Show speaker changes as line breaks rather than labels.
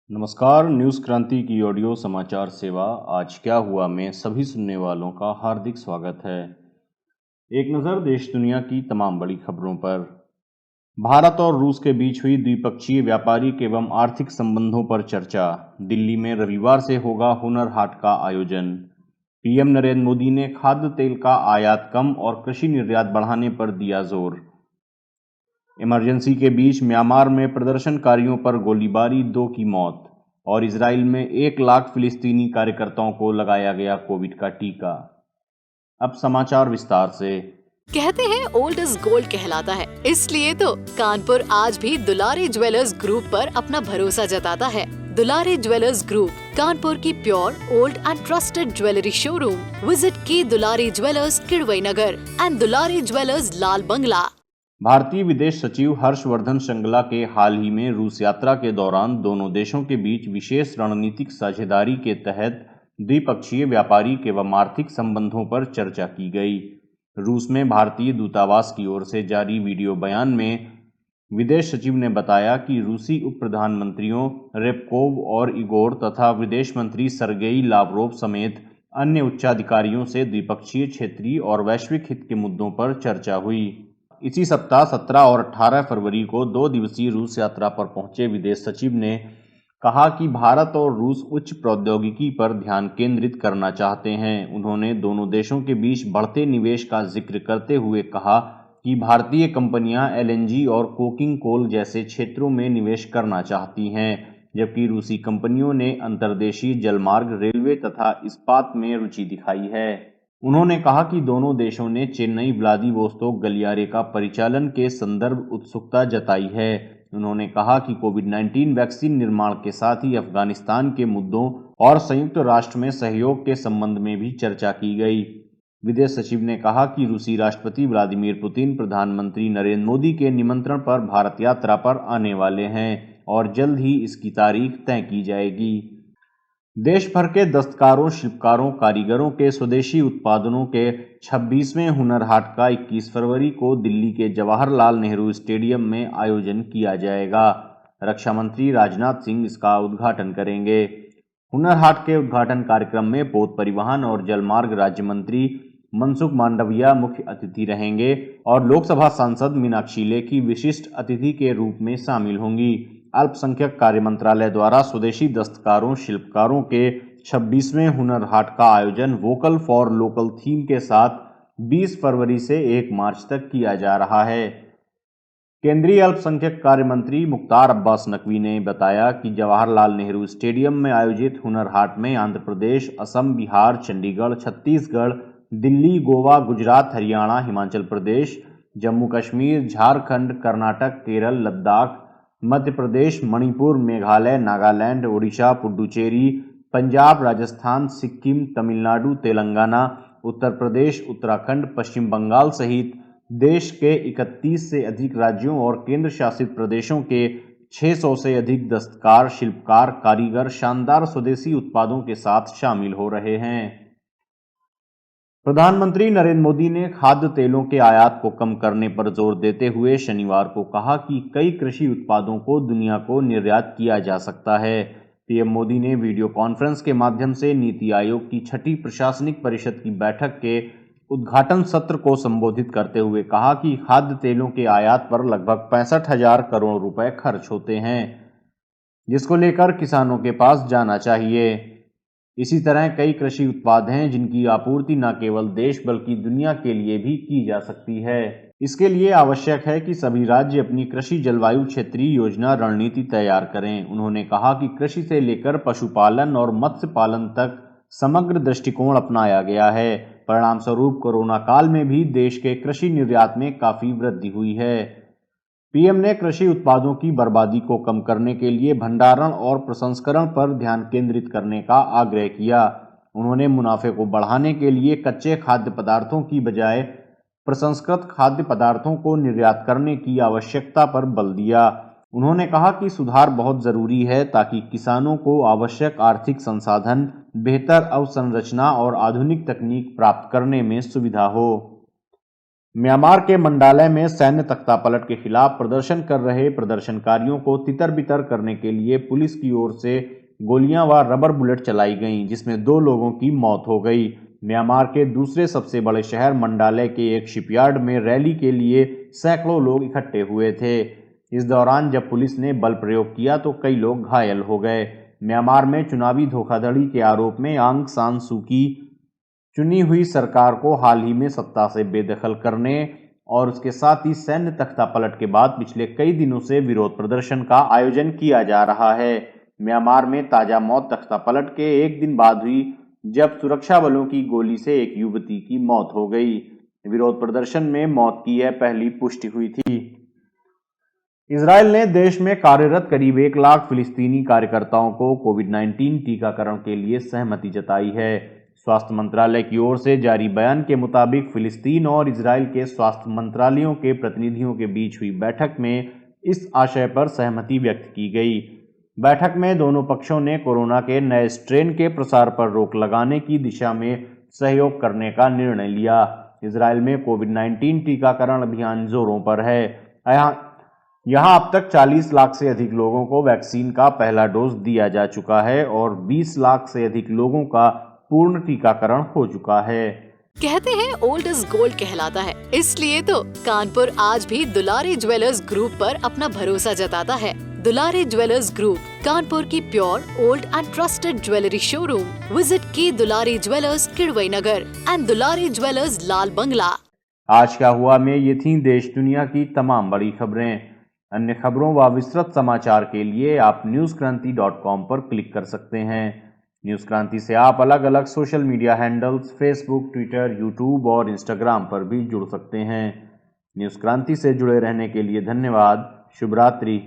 नमस्कार। न्यूज़ क्रांति की ऑडियो समाचार सेवा आज क्या हुआ में सभी सुनने वालों का हार्दिक स्वागत है। एक नज़र देश दुनिया की तमाम बड़ी खबरों पर। भारत और रूस के बीच हुई द्विपक्षीय व्यापारिक एवं आर्थिक संबंधों पर चर्चा। दिल्ली में रविवार से होगा हुनर हाट का आयोजन। पीएम नरेंद्र मोदी ने खाद्य तेल का आयात कम और कृषि निर्यात बढ़ाने पर दिया जोर। इमरजेंसी के बीच म्यांमार में प्रदर्शनकारियों पर गोलीबारी, 2 की मौत। और इजराइल में 1 लाख फिलिस्तीनी कार्यकर्ताओं को लगाया गया कोविड का टीका। अब समाचार विस्तार से।
कहते हैं ओल्ड इज गोल्ड कहलाता है, इसलिए तो कानपुर आज भी दुलारी ज्वेलर्स ग्रुप पर अपना भरोसा जताता है। दुलारी ज्वेलर्स ग्रुप, कानपुर की pure old and trusted jewellery showroom. Visit की Dulari jewellers Kidwai Nagar and Dulari jewellers Lal Bangla.
भारतीय विदेश सचिव हर्षवर्धन श्रृंगला के हाल ही में रूस यात्रा के दौरान दोनों देशों के बीच विशेष रणनीतिक साझेदारी के तहत द्विपक्षीय व्यापारिक एवं आर्थिक संबंधों पर चर्चा की गई। रूस में भारतीय दूतावास की ओर से जारी वीडियो बयान में विदेश सचिव ने बताया कि रूसी उप प्रधानमंत्रियों रेपकोव और इगोर तथा विदेश मंत्री सरगेई लावरोव समेत अन्य उच्चाधिकारियों से द्विपक्षीय, क्षेत्रीय और वैश्विक हित के मुद्दों पर चर्चा हुई। इसी सप्ताह 17 और 18 फरवरी को 2 दिवसीय रूस यात्रा पर पहुंचे विदेश सचिव ने कहा कि भारत और रूस उच्च प्रौद्योगिकी पर ध्यान केंद्रित करना चाहते हैं। उन्होंने दोनों देशों के बीच बढ़ते निवेश का जिक्र करते हुए कहा कि भारतीय कंपनियां एलएनजी और कोकिंग कोल जैसे क्षेत्रों में निवेश करना चाहती हैं, जबकि रूसी कंपनियों ने अंतर्देशीय जलमार्ग, रेलवे तथा इस्पात में रुचि दिखाई है। उन्होंने कहा कि दोनों देशों ने चेन्नई व्लादिवोस्तोक गलियारे का परिचालन के संदर्भ उत्सुकता जताई है। उन्होंने कहा कि कोविड-19 वैक्सीन निर्माण के साथ ही अफगानिस्तान के मुद्दों और संयुक्त राष्ट्र में सहयोग के संबंध में भी चर्चा की गई। विदेश सचिव ने कहा कि रूसी राष्ट्रपति व्लादिमीर पुतिन प्रधानमंत्री नरेंद्र मोदी के निमंत्रण पर भारत यात्रा पर आने वाले हैं और जल्द ही इसकी तारीख तय की जाएगी। देश भर के दस्तकारों, शिल्पकारों, कारीगरों के स्वदेशी उत्पादनों के 26वें हुनर हाट का 21 फरवरी को दिल्ली के जवाहरलाल नेहरू स्टेडियम में आयोजन किया जाएगा। रक्षा मंत्री राजनाथ सिंह इसका उद्घाटन करेंगे। हुनर हाट के उद्घाटन कार्यक्रम में पोत परिवहन और जलमार्ग राज्य मंत्री मनसुख मांडविया मुख्य अतिथि रहेंगे और लोकसभा सांसद मीनाक्षी लेखी विशिष्ट अतिथि के रूप में शामिल होंगी। अल्पसंख्यक कार्य मंत्रालय द्वारा स्वदेशी दस्तकारों, शिल्पकारों के 26वें हुनर हाट का आयोजन वोकल फॉर लोकल थीम के साथ 20 फरवरी से 1 मार्च तक किया जा रहा है। केंद्रीय अल्पसंख्यक कार्य मंत्री मुख्तार अब्बास नकवी ने बताया कि जवाहरलाल नेहरू स्टेडियम में आयोजित हुनर हाट में आंध्र प्रदेश, असम, बिहार, चंडीगढ़, छत्तीसगढ़, दिल्ली, गोवा, गुजरात, हरियाणा, हिमाचल प्रदेश, जम्मू कश्मीर, झारखंड, कर्नाटक, केरल, लद्दाख, मध्य प्रदेश, मणिपुर, मेघालय, नागालैंड, ओडिशा, पुडुचेरी, पंजाब, राजस्थान, सिक्किम, तमिलनाडु, तेलंगाना, उत्तर प्रदेश, उत्तराखंड, पश्चिम बंगाल सहित देश के 31 से अधिक राज्यों और केंद्र शासित प्रदेशों के 600 से अधिक दस्तकार, शिल्पकार, कारीगर शानदार स्वदेशी उत्पादों के साथ शामिल हो रहे हैं। प्रधानमंत्री नरेंद्र मोदी ने खाद्य तेलों के आयात को कम करने पर जोर देते हुए शनिवार को कहा कि कई कृषि उत्पादों को दुनिया को निर्यात किया जा सकता है। पीएम मोदी ने वीडियो कॉन्फ्रेंस के माध्यम से नीति आयोग की 6ठी प्रशासनिक परिषद की बैठक के उद्घाटन सत्र को संबोधित करते हुए कहा कि खाद्य तेलों के आयात पर लगभग 65,000 करोड़ रुपए खर्च होते हैं, जिसको लेकर किसानों के पास जाना चाहिए। इसी तरह कई कृषि उत्पाद हैं जिनकी आपूर्ति न केवल देश बल्कि दुनिया के लिए भी की जा सकती है। इसके लिए आवश्यक है कि सभी राज्य अपनी कृषि जलवायु क्षेत्रीय योजना रणनीति तैयार करें। उन्होंने कहा कि कृषि से लेकर पशुपालन और मत्स्य पालन तक समग्र दृष्टिकोण अपनाया गया है। परिणाम स्वरूप कोरोना काल में भी देश के कृषि निर्यात में काफी वृद्धि हुई है। पीएम ने कृषि उत्पादों की बर्बादी को कम करने के लिए भंडारण और प्रसंस्करण पर ध्यान केंद्रित करने का आग्रह किया। उन्होंने मुनाफे को बढ़ाने के लिए कच्चे खाद्य पदार्थों की बजाय प्रसंस्कृत खाद्य पदार्थों को निर्यात करने की आवश्यकता पर बल दिया। उन्होंने कहा कि सुधार बहुत जरूरी है ताकि किसानों को आवश्यक आर्थिक संसाधन, बेहतर अवसंरचना और आधुनिक तकनीक प्राप्त करने में सुविधा हो। म्यांमार के मंडालय में सैन्य तख्तापलट के खिलाफ प्रदर्शन कर रहे प्रदर्शनकारियों को तितर-बितर करने के लिए पुलिस की ओर से गोलियां व रबर बुलेट चलाई गईं, जिसमें 2 लोगों की मौत हो गई। म्यांमार के दूसरे सबसे बड़े शहर मंडालय के एक शिपयार्ड में रैली के लिए सैकड़ों लोग इकट्ठे हुए थे। इस दौरान जब पुलिस ने बल प्रयोग किया तो कई लोग घायल हो गए। म्यांमार में चुनावी धोखाधड़ी के आरोप में आंग सान सू की चुनी हुई सरकार को हाल ही में सत्ता से बेदखल करने और उसके साथ ही सैन्य तख्तापलट के बाद पिछले कई दिनों से विरोध प्रदर्शन का आयोजन किया जा रहा है। म्यांमार में ताजा मौत तख्तापलट के एक दिन बाद हुई, जब सुरक्षा बलों की गोली से एक युवती की मौत हो गई। विरोध प्रदर्शन में मौत की यह पहली पुष्टि हुई थी। इजराइल ने देश में कार्यरत करीब 1 लाख फिलिस्तीनी कार्यकर्ताओं को कोविड-19 टीकाकरण के लिए सहमति जताई है। स्वास्थ्य मंत्रालय की ओर से जारी बयान के मुताबिक फिलिस्तीन और इजराइल के स्वास्थ्य मंत्रालयों के प्रतिनिधियों के बीच हुई बैठक में इस आशय पर सहमति व्यक्त की गई। बैठक में दोनों पक्षों ने कोरोना के नए स्ट्रेन के प्रसार पर रोक लगाने की दिशा में सहयोग करने का निर्णय लिया। इजराइल में कोविड-19 टीकाकरण अभियान जोरों पर है। यहाँ अब तक 40 लाख से अधिक लोगों को वैक्सीन का पहला डोज दिया जा चुका है और 20 लाख से अधिक लोगों का पूर्ण टीकाकरण हो चुका है।
कहते हैं ओल्ड इज गोल्ड कहलाता है, इसलिए तो कानपुर आज भी दुलारी ज्वेलर्स ग्रुप पर अपना भरोसा जताता है। दुलारी ज्वेलर्स ग्रुप, कानपुर की pure old and trusted jewellery showroom. Visit की Dulari jewellers Kidwai Nagar and Dulari jewellers Lal Bangla.
आज क्या हुआ में ये थी देश दुनिया की तमाम बड़ी खबरें। अन्य खबरों व विस्तृत समाचार के लिए आप newskranti.com पर क्लिक कर सकते हैं। न्यूज क्रांति से आप अलग अलग social media handles Facebook, Twitter, YouTube और इंस्टाग्राम पर भी जुड़ सकते हैं। न्यूज क्रांति से जुड़े रहने के लिए धन्यवाद। शुभ रात्रि।